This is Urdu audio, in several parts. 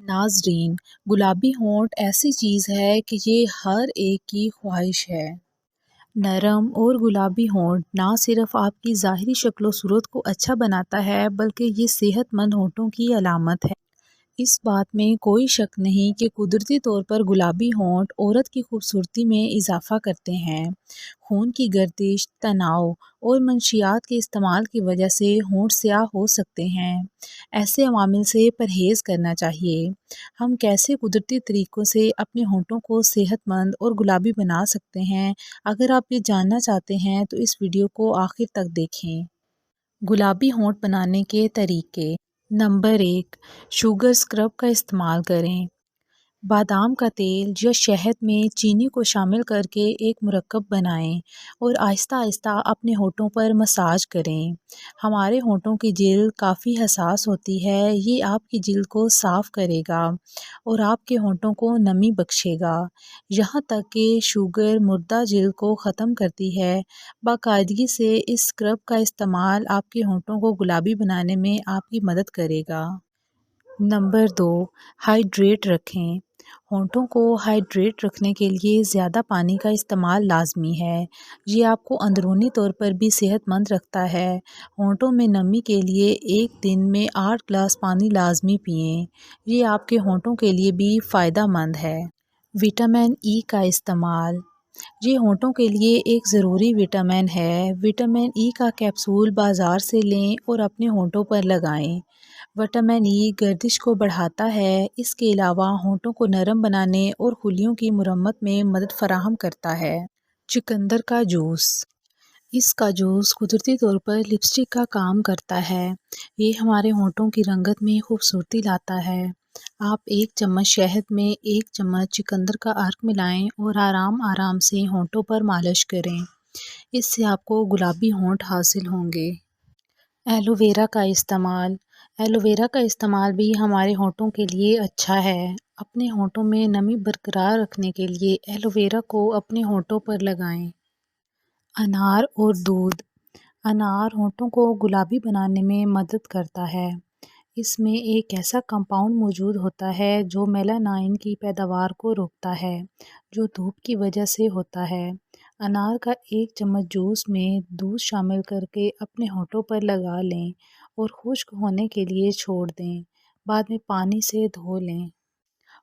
ناظرین، گلابی ہونٹ ایسی چیز ہے کہ یہ ہر ایک کی خواہش ہے۔ نرم اور گلابی ہونٹ نہ صرف آپ کی ظاہری شکل و صورت کو اچھا بناتا ہے بلکہ یہ صحت مند ہونٹوں کی علامت ہے۔ اس بات میں کوئی شک نہیں کہ قدرتی طور پر گلابی ہونٹ عورت کی خوبصورتی میں اضافہ کرتے ہیں۔ خون کی گردش، تناؤ اور منشیات کے استعمال کی وجہ سے ہونٹ سیاہ ہو سکتے ہیں۔ ایسے عوامل سے پرہیز کرنا چاہیے۔ ہم کیسے قدرتی طریقوں سے اپنے ہونٹوں کو صحت مند اور گلابی بنا سکتے ہیں؟ اگر آپ یہ جاننا چاہتے ہیں تو اس ویڈیو کو آخر تک دیکھیں۔ گلابی ہونٹ بنانے کے طریقے۔ نمبر 1، شوگر اسکرب کا استعمال کریں۔ بادام کا تیل یا شہد میں چینی کو شامل کر کے ایک مرکب بنائیں اور آہستہ آہستہ اپنے ہونٹوں پر مساج کریں۔ ہمارے ہونٹوں کی جلد کافی حساس ہوتی ہے، یہ آپ کی جلد کو صاف کرے گا اور آپ کے ہونٹوں کو نمی بخشے گا۔ یہاں تک کہ شوگر مردہ جلد کو ختم کرتی ہے۔ باقاعدگی سے اس اسکرب کا استعمال آپ کے ہونٹوں کو گلابی بنانے میں آپ کی مدد کرے گا۔ نمبر 2، ہائیڈریٹ رکھیں۔ ہونٹوں کو ہائیڈریٹ رکھنے کے لیے زیادہ پانی کا استعمال لازمی ہے۔ یہ آپ کو اندرونی طور پر بھی صحت مند رکھتا ہے۔ ہونٹوں میں نمی کے لیے ایک دن میں 8 گلاس پانی لازمی پئیں۔ یہ آپ کے ہونٹوں کے لیے بھی فائدہ مند ہے۔ وٹامن ای کا استعمال۔ یہ ہونٹوں کے لیے ایک ضروری وٹامن ہے۔ وٹامن ای کا کیپسول بازار سے لیں اور اپنے ہونٹوں پر لگائیں۔ وٹامن ای گردش کو بڑھاتا ہے۔ اس کے علاوہ ہونٹوں کو نرم بنانے اور خلیوں کی مرمت میں مدد فراہم کرتا ہے۔ چقندر کا جوس۔ اس کا جوس قدرتی طور پر لپسٹک کا کام کرتا ہے۔ یہ ہمارے ہونٹوں کی رنگت میں خوبصورتی لاتا ہے۔ آپ 1 چمچ شہد میں 1 چمچ چقندر کا عرق ملائیں اور آرام آرام سے ہونٹوں پر مالش کریں۔ اس سے آپ کو گلابی ہونٹ حاصل ہوں گے۔ ایلو ویرا کا استعمال۔ ایلو ویرا کا استعمال بھی ہمارے ہونٹوں کے لیے اچھا ہے۔ اپنے ہونٹوں میں نمی برقرار رکھنے کے لیے ایلو ویرا کو اپنے ہونٹوں پر لگائیں۔ انار اور دودھ۔ انار ہونٹوں کو گلابی بنانے میں مدد کرتا ہے۔ اس میں ایک ایسا کمپاؤنڈ موجود ہوتا ہے جو میلانائن کی پیداوار کو روکتا ہے، جو دھوپ کی وجہ سے ہوتا ہے۔ انار کا 1 چمچ جوس میں دودھ شامل کر کے اپنے ہونٹوں پر لگا لیں اور خشک ہونے کے لیے چھوڑ دیں۔ بعد میں پانی سے دھو لیں۔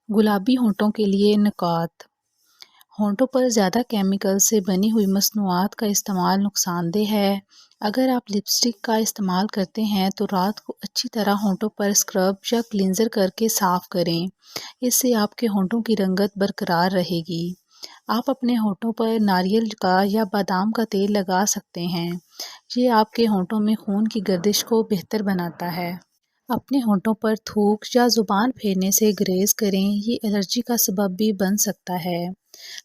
گلابی ہونٹوں کے لیے نکات۔ ہونٹوں پر زیادہ کیمیکل سے بنی ہوئی مصنوعات کا استعمال نقصان دہ ہے۔ اگر آپ لپسٹک کا استعمال کرتے ہیں تو رات کو اچھی طرح ہونٹوں پر اسکرب یا کلینزر کر کے صاف کریں۔ اس سے آپ کے ہونٹوں کی رنگت برقرار رہے گی۔ آپ اپنے ہونٹوں پر ناریل کا یا بادام کا تیل لگا سکتے ہیں۔ یہ آپ کے ہونٹوں میں خون کی گردش کو بہتر بناتا ہے۔ اپنے ہونٹوں پر تھوک یا زبان پھیرنے سے گریز کریں، یہ الرجی کا سبب بھی بن سکتا ہے۔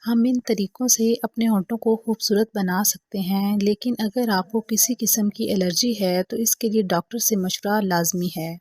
ہم ان طریقوں سے اپنے ہونٹوں کو خوبصورت بنا سکتے ہیں، لیکن اگر آپ کو کسی قسم کی الرجی ہے تو اس کے لیے ڈاکٹر سے مشورہ لازمی ہے۔